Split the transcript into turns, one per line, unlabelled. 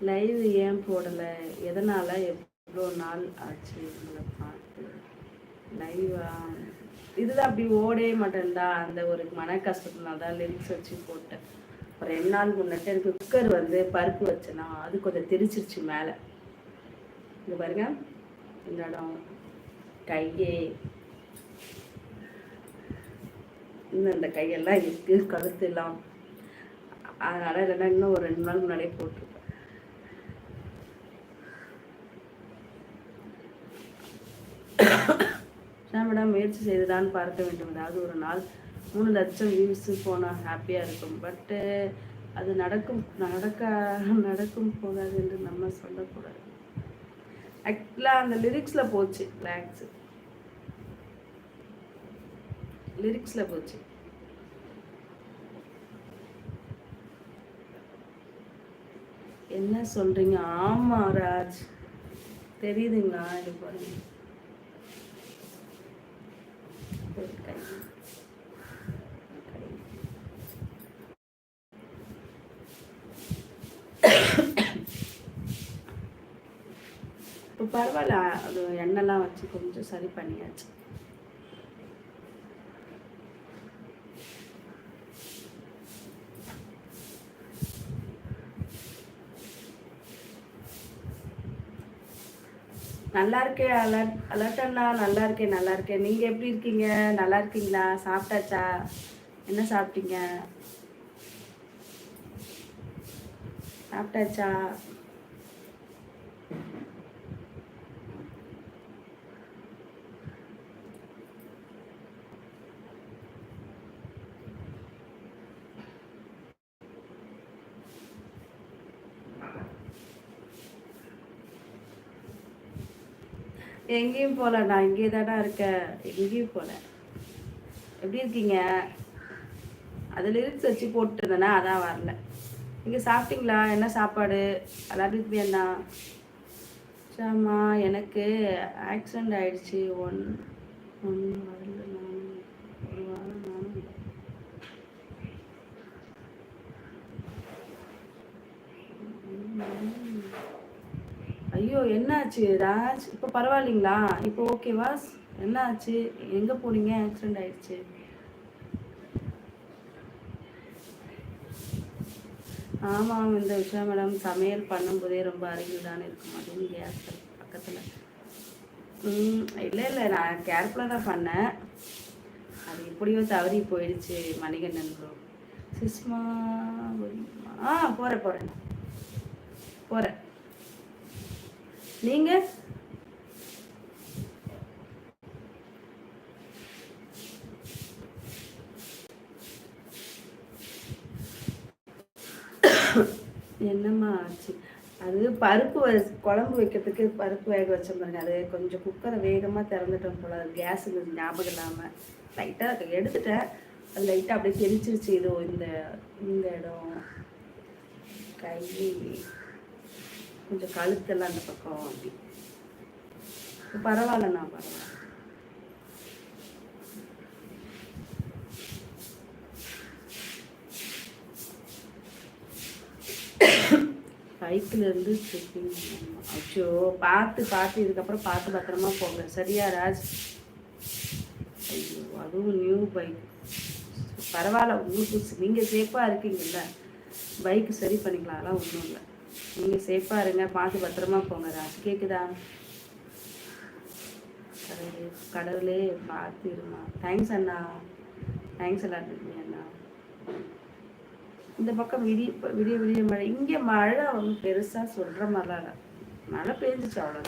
Live ஏன் போடலை, எதனால், எவ்வளோ நாள் ஆச்சு உங்களை பார்த்து? லைவா? இதுதான் அப்படி ஓடவே மாட்டேன்டா. அந்த ஒரு மன கஷ்டத்தினால தான் லிரிக்ஸ் வச்சு போட்டேன். ஒரு 2 நாள் முன்னாடி எனக்கு குக்கர் பருப்பு வச்சேன்னா அது கொஞ்சம் தெரிச்சிருச்சு மேலே. இங்கே பாருங்க, இந்த இடம், கையே, இன்னும் இந்த கையெல்லாம் இருக்கு, கழுத்து எல்லாம். அதனால இல்லைன்னா இன்னும் ஒரு 2 நாள் முன்னாடியே போட்டிருப்பேன். மேடம் முயற்சி செய்துதான் பார்க்க வேண்டும். அதாவது ஒரு நாள் 3 லட்சம் வியூஸ் போனால் ஹாப்பியாக இருக்கும். பட்டு அது நடக்கும் போகாது என்று நம்ம சொல்லக்கூடாது. ஆக்சுவலாக அந்த லிரிக்ஸில் போச்சு, லிரிக்ஸில் போச்சு. என்ன சொல்கிறீங்க? ஆமாம் ராஜ், தெரியுதுங்களா? இது பாருங்க, இப்போ பரவாயில்ல. அது எண்ணெய்லாம் வச்சு கொஞ்சம் சரி பண்ணியாச்சு. நல்லா இருக்கேன் அலர்ட்டண்ணா. நல்லா இருக்கேன். நீங்கள் எப்படி இருக்கீங்க? நல்லா இருக்கீங்களா? சாப்பிட்டாச்சா? என்ன சாப்பிட்டீங்க? சாப்பிட்டாச்சா? எங்கேயும் போகல, நான் இங்கே தானே இருக்கேன், எங்கேயும் போகல. எப்படி இருக்கீங்க? அது லிரிக்ஸ் வச்சு போட்டுருந்தேன்னா அதான் வரல. நீங்கள் சாப்பிட்டீங்களா? என்ன சாப்பாடு? எல்லாத்துக்கும் என்ன? சாமா, எனக்கு ஆக்சிடெண்ட் ஆயிடுச்சு. ஒன் வரல, நானும் ஒரு வாரம் நானும். ஐயோ, என்னாச்சு ராஜ்? இப்போ பரவாயில்லைங்களா? இப்போ ஓகேவா? என்ன ஆச்சு? எங்கே போனீங்க? ஆக்சிடெண்ட் ஆயிடுச்சு. ஆமாம், இந்த விஷயம் மேடம் சமையல் பண்ணும்போதே ரொம்ப அருகில் தானே இருக்கும். அதுவும் கேஸ் பக்கத்தில். இல்லை நான் கேர்ஃபுல்லாக தான் பண்ணேன். அது எப்படியோ தவறி போயிடுச்சு. மணிகண்டன் ப்ரோ. சிஸ்மா போகிறேன். நீங்கள்? என்னம்மா ஆச்சு? அது பருப்பு குழம்பு வைக்கிறதுக்கு பருப்பு வேக வச்ச பாருங்க. அது கொஞ்சம் குக்கரை வேகமாக திறந்துட்டோம் போல. அது கேஸுக்கு ஞாபகம் இல்லாமல் லைட்டாக எடுத்துட்டேன். அது லைட்டாக அப்படியே தெரிச்சிருச்சு. இதோ இந்த இடம், கை, கொஞ்சம் கழுத்தெல்லாம் அந்த பக்கம் அப்படி. பரவாயில்லண்ணா, பரவாயில்ல. பைக்கில் இருந்து ஸ்லிப்பிங். அச்சோ, பார்த்து இதுக்கப்புறம் பார்த்து பத்திரமா போங்க. சரியா ராஜ்? ஐயோ, அதுவும் நியூ பைக். பரவாயில்ல, உங்களுக்கு நீங்கள் சேஃபாக இருக்கீங்கல்ல, பைக்கு சரி பண்ணிக்கலாம், அதெல்லாம் ஒன்றும் இல்லை. நீங்கள் சேஃபாக இருங்க, பார்த்து பத்திரமா போங்க ராஜ். கேட்குதா? கடவுளே பார்த்து இருமா. தேங்க்ஸ் அண்ணா, தேங்க்ஸ் எல்லாத்துக்குமே அண்ணா. இந்த பக்கம் விடிய மழை. இங்கே மழை பெருசாக சொல்கிற மாதிரிலாம் இல்லை. மழை பெஞ்சிச்சு, அவ்வளோ.